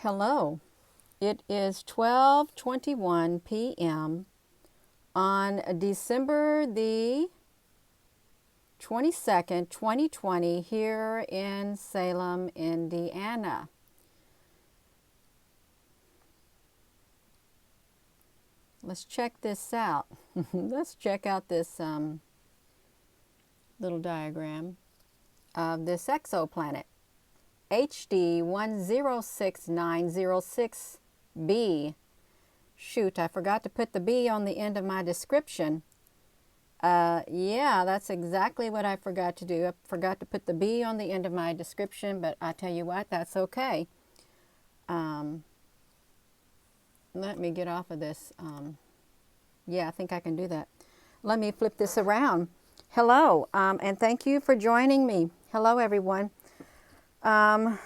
Hello, it is 12:21 p.m. on December the 22nd, 2020 here in Salem, Indiana. Let's check this out. Let's check out this little diagram of this exoplanet. HD106906b. Shoot, I forgot to put the B on the end of my description. Yeah, that's exactly what I forgot to do. I forgot to put the B on the end of my description, but I tell you what, that's okay. Let me get off of this. Yeah, I think I can do that. Let me flip this around. Hello, and thank you for joining me. Hello, everyone. Yeah.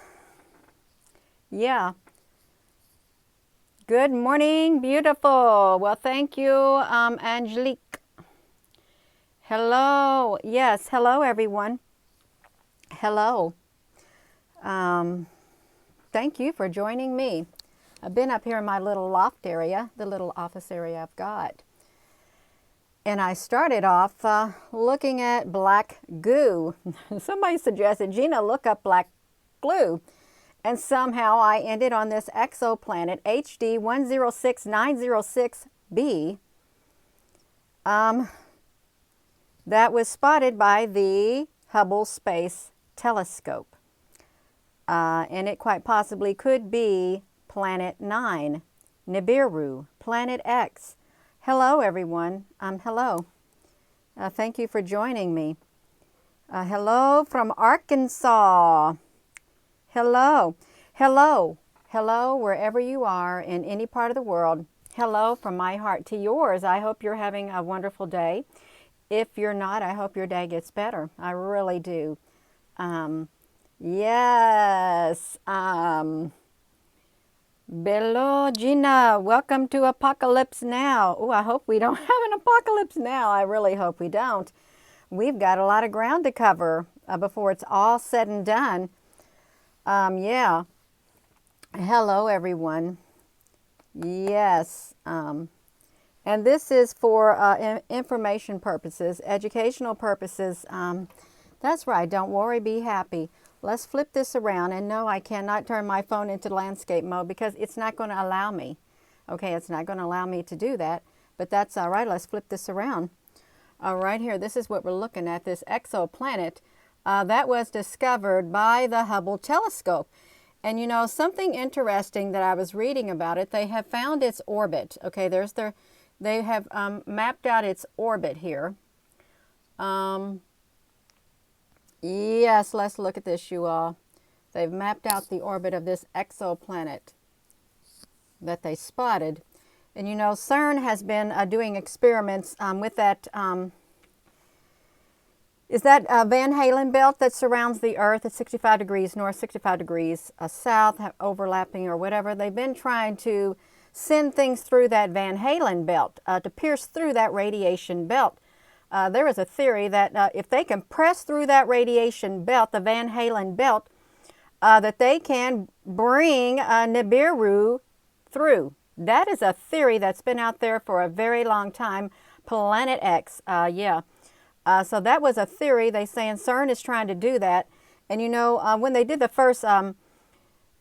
Good morning, beautiful. Well, thank you, Angelique. Hello. Yes, hello, everyone. Hello. Thank you for joining me. I've been up here in my little loft area, the little office area I've got. And I started off looking at black goo. Somebody suggested, Gina, look up black glue. And somehow I ended on this exoplanet HD106906b that was spotted by the Hubble Space Telescope. And it quite possibly could be Planet 9, Nibiru, Planet X. Hello, everyone. Hello. Thank you for joining me. Hello from Arkansas. Hello. Hello. Hello, wherever you are in any part of the world. Hello from my heart to yours. I hope you're having a wonderful day. If you're not, I hope your day gets better. I really do. Yes. Bello Gina, welcome to Apocalypse Now. Oh, I hope we don't have an apocalypse now. I really hope we don't. We've got a lot of ground to cover before it's all said and done. Yeah. Hello, everyone. Yes. And this is for information purposes, educational purposes. That's right. Don't worry, be happy. Let's flip this around. And no, I cannot turn my phone into landscape mode because it's not going to allow me. Okay, it's not going to allow me to do that. But that's all right. Let's flip this around. All right, here, this is what we're looking at, this exoplanet that was discovered by the Hubble telescope. And you know, something interesting that I was reading about it, they have found its orbit. Okay, they have mapped out its orbit here. Yes, let's look at this, you all. They've mapped out the orbit of this exoplanet that they spotted. And you know, CERN has been doing experiments with that, is that Van Halen belt that surrounds the Earth at 65 degrees north, 65 degrees south, overlapping or whatever. They've been trying to send things through that Van Halen belt, to pierce through that radiation belt. There is a theory that if they can press through that radiation belt, the Van Halen belt, that they can bring Nibiru through. That is a theory that's been out there for a very long time. Planet X, yeah. So that was a theory. They say CERN is trying to do that. And you know, when they did the first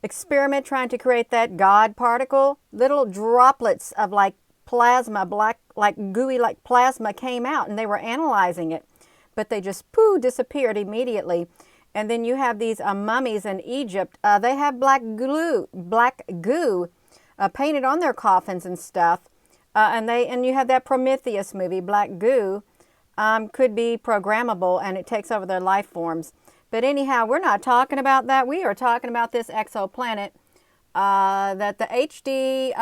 experiment trying to create that God particle, little droplets of like plasma, black, like gooey, like plasma came out, and they were analyzing it, but they just disappeared immediately. And then you have these mummies in Egypt. They have black goo painted on their coffins and stuff. And you have that Prometheus movie, black goo, could be programmable, and it takes over their life forms. But anyhow, we're not talking about that. We are talking about this exoplanet that the HD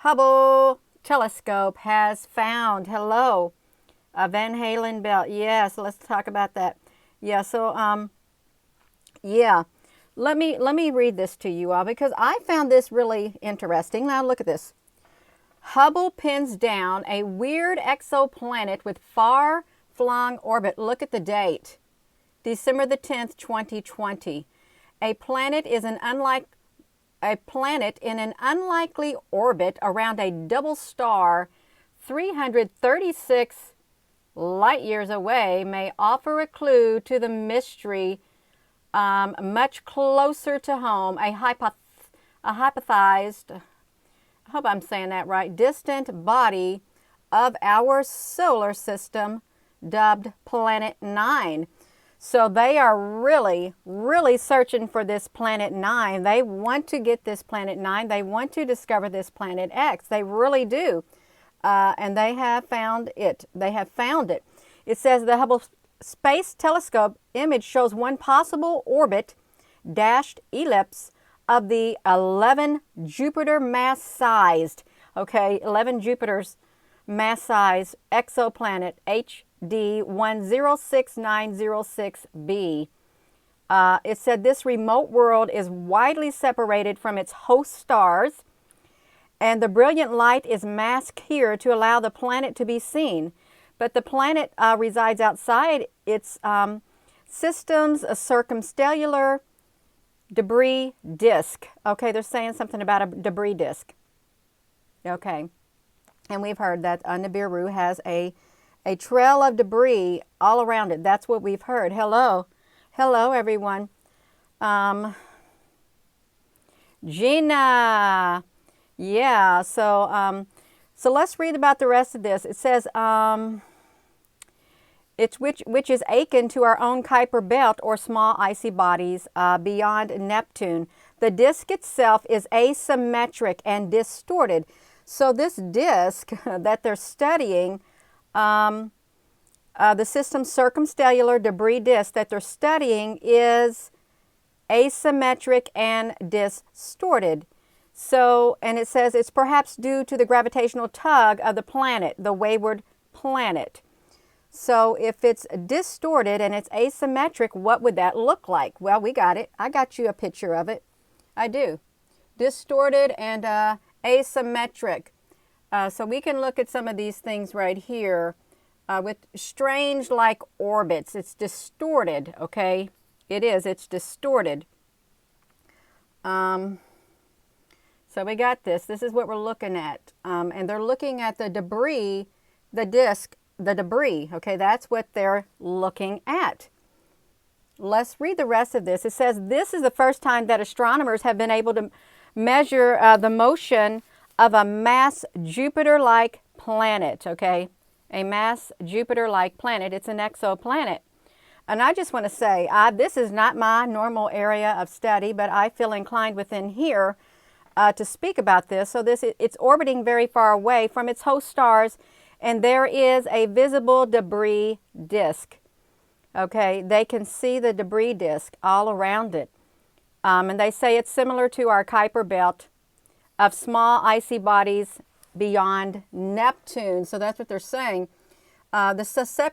Hubble telescope has found. Hello, Van Halen belt. Yes, let's talk about that. Yeah, so yeah, let me read this to you all because I found this really interesting. Now look at this. Hubble pins down a weird exoplanet with far-flung orbit. Look at the date, December the 10th, 2020. A planet is an unlike a planet in an unlikely orbit around a double star 336 light years away may offer a clue to the mystery much closer to home, a hypothesized, I hope I'm saying that right, distant body of our solar system dubbed Planet 9. So they are really, really searching for this Planet 9. They want to get this Planet 9. They want to discover this Planet X. They really do. And they have found it. They have found it. It says the Hubble Space Telescope image shows one possible orbit, dashed ellipse, of the 11 Jupiter mass-sized, 11 Jupiters mass-sized exoplanet HD106906b. It said this remote world is widely separated from its host stars, and the brilliant light is masked here to allow the planet to be seen. But the planet resides outside its system's circumstellar debris disk. Okay, they're saying something about a debris disk. Okay, and we've heard that Nibiru has a trail of debris all around it. That's what we've heard. Hello everyone. Gina, yeah. So let's read about the rest of this. It says it's which is akin to our own Kuiper belt or small icy bodies beyond Neptune. The disk itself is asymmetric and distorted. So this disk that they're studying, the system's circumstellar debris disk that they're studying, is asymmetric and distorted. So, and it says it's perhaps due to the gravitational tug of the planet, the wayward planet. So if it's distorted and it's asymmetric, what would that look like? Well, we got it. I got you a picture of it. I do. Distorted and asymmetric. So we can look at some of these things right here with strange like orbits. It's distorted, okay? It is. It's distorted. So we got this. This is what we're looking at. And they're looking at the debris, the disk, the debris. Okay, that's what they're looking at. Let's read the rest of this. It says this is the first time that astronomers have been able to measure the motion of a mass Jupiter-like planet. Okay, a mass Jupiter-like planet. It's an exoplanet. And I just want to say, this is not my normal area of study, but I feel inclined within here to speak about this. So it's orbiting very far away from its host stars, and there is a visible debris disk. Okay, they can see the debris disk all around it. And they say it's similar to our Kuiper belt of small icy bodies beyond Neptune. So that's what they're saying. The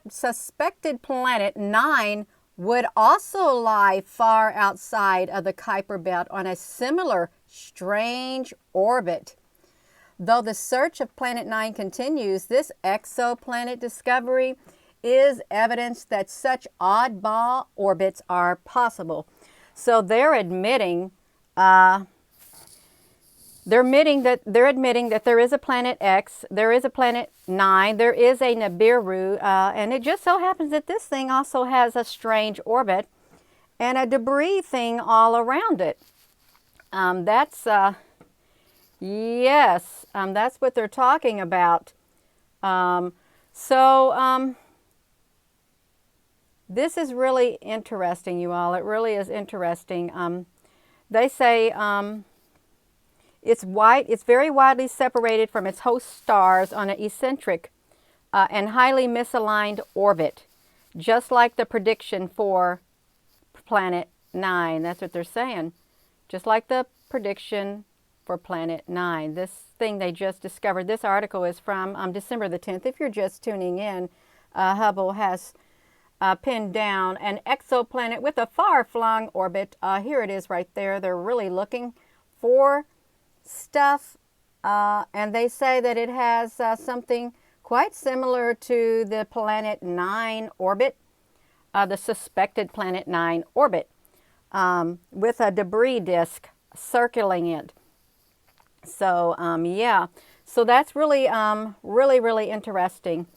suspected planet 9 would also lie far outside of the Kuiper belt on a similar strange orbit. Though the search of Planet 9 continues, this exoplanet discovery is evidence that such oddball orbits are possible. So they're admitting that there is a Planet X, there is a Planet 9, there is a Nibiru, and it just so happens that this thing also has a strange orbit and a debris thing all around it. Yes, that's what they're talking about. This is really interesting, you all. It really is interesting. They say it's very widely separated from its host stars on an eccentric and highly misaligned orbit, just like the prediction for Planet 9. That's what they're saying. Just like the prediction for Planet 9. This thing they just discovered, this article is from December the 10th. If you're just tuning in, Hubble has pinned down an exoplanet with a far-flung orbit. Here it is right there. They're really looking for stuff, and they say that it has something quite similar to the Planet 9 orbit, the suspected Planet 9 orbit, with a debris disk circling it. So yeah, so that's really really interesting.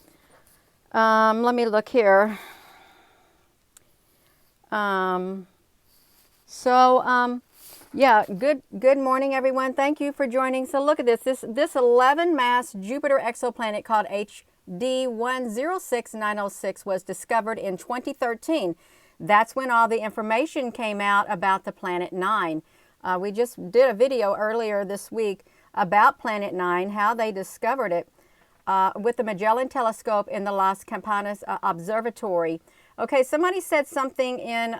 Let me look here. Yeah, good morning, everyone. Thank you for joining. So look at this. This 11-mass Jupiter exoplanet called HD106906 was discovered in 2013. That's when all the information came out about the Planet 9. We just did a video earlier this week about Planet 9, how they discovered it with the Magellan telescope in the Las Campanas Observatory. Okay, somebody said something in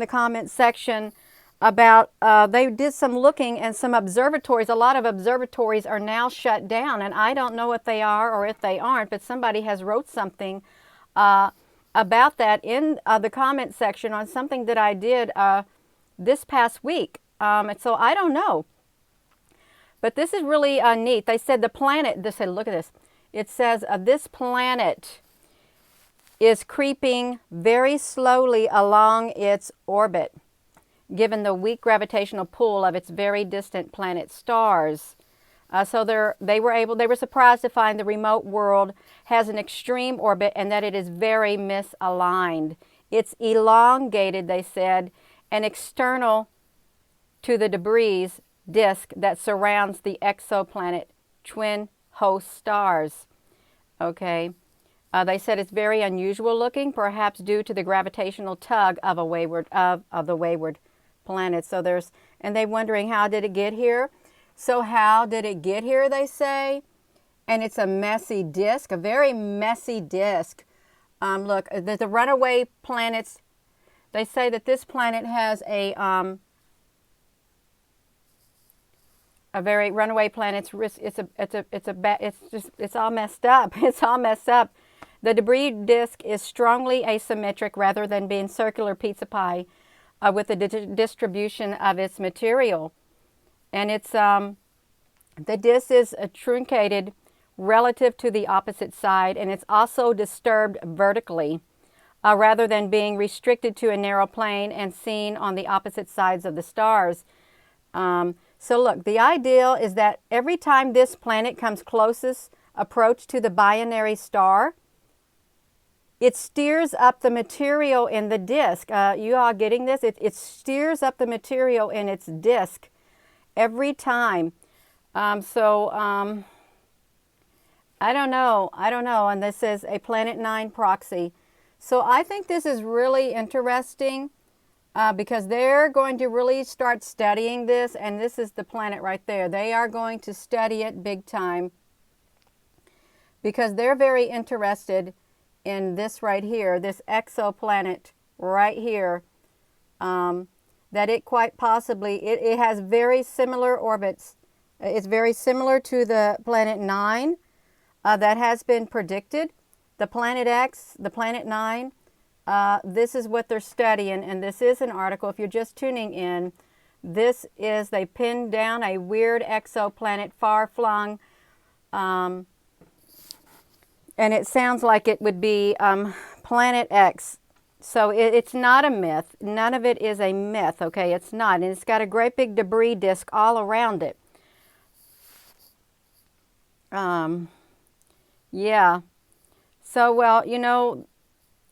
the comment section about they did some looking, and some observatories, a lot of observatories are now shut down, and I don't know if they are or if they aren't, but somebody has wrote something about that in the comment section on something that I did this past week. And so I don't know. But this is really neat. They said the planet, they said, look at this. It says this planet is creeping very slowly along its orbit, given the weak gravitational pull of its very distant planet stars. So they were surprised to find the remote world has an extreme orbit and that it is very misaligned. It's elongated, they said, and external to the debris disk that surrounds the exoplanet twin host stars. Okay. They said it's very unusual looking, perhaps due to the gravitational tug of the wayward planet. So and they're wondering, how did it get here? So how did it get here, they say? And it's a messy disk, a very messy disk. Look, the runaway planets, they say that this planet has a very runaway planet's it's all messed up. It's all messed up. The debris disk is strongly asymmetric rather than being circular pizza pie with the distribution of its material. And it's the disk is truncated relative to the opposite side, and it's also disturbed vertically rather than being restricted to a narrow plane and seen on the opposite sides of the stars. So look, the ideal is that every time this planet comes closest approach to the binary star, it steers up the material in the disk. You all getting this? It steers up the material in its disk every time. I don't know. And this is a Planet 9 proxy. So I think this is really interesting because they're going to really start studying this. And this is the planet right there. They are going to study it big time because they're very interested in this right here, this exoplanet right here, that it quite possibly, it has very similar orbits. It's very similar to the Planet 9 that has been predicted. The Planet X, the Planet 9, this is what they're studying, and this is an article. If you're just tuning in, this is, they pinned down a weird exoplanet, far-flung, and it sounds like it would be Planet X. So it's not a myth. None of it is a myth, okay? It's not. And it's got a great big debris disk all around it. Yeah. So, well, you know,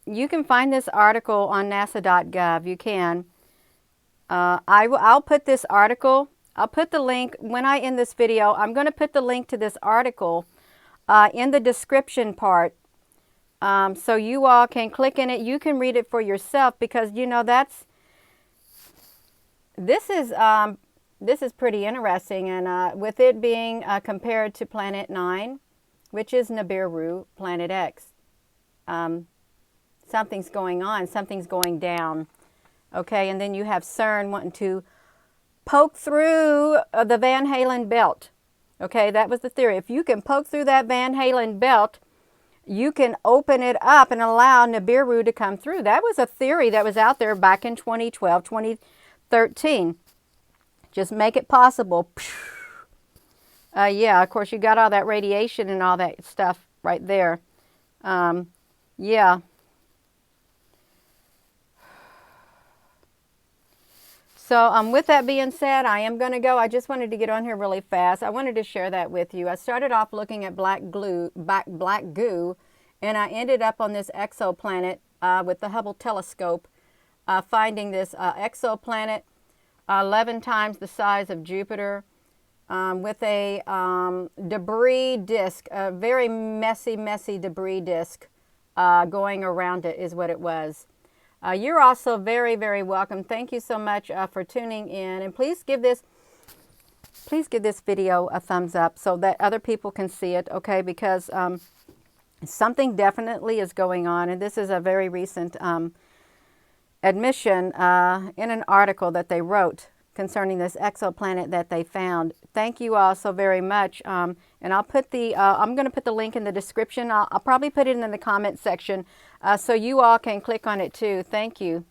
you can find this article on nasa.gov. You can. I'll put this article, I'll put the link, when I end this video, I'm going to put the link to this article in the description part, so you all can click in it. You can read it for yourself because, you know, this is pretty interesting. And with it being compared to Planet 9, which is Nibiru, Planet X, something's going on, something's going down. Okay, and then you have CERN wanting to poke through the Van Halen belt. Okay, that was the theory. If you can poke through that Van Halen belt, you can open it up and allow Nibiru to come through. That was a theory that was out there back in 2012, 2013. Just make it possible. Yeah, of course, you got all that radiation and all that stuff right there. Yeah. So with that being said, I am going to go. I just wanted to get on here really fast. I wanted to share that with you. I started off looking at black goo, and I ended up on this exoplanet with the Hubble telescope, finding this exoplanet 11 times the size of Jupiter, with a debris disk, a very messy debris disk going around it is what it was. You're also very, very welcome. Thank you so much for tuning in, and please give this video a thumbs up so that other people can see it, okay? Because something definitely is going on, and this is a very recent admission in an article that they wrote concerning this exoplanet that they found. Thank you all so very much, and I'll put the I'm going to put the link in the description. I'll probably put it in the comment section so you all can click on it too. Thank you.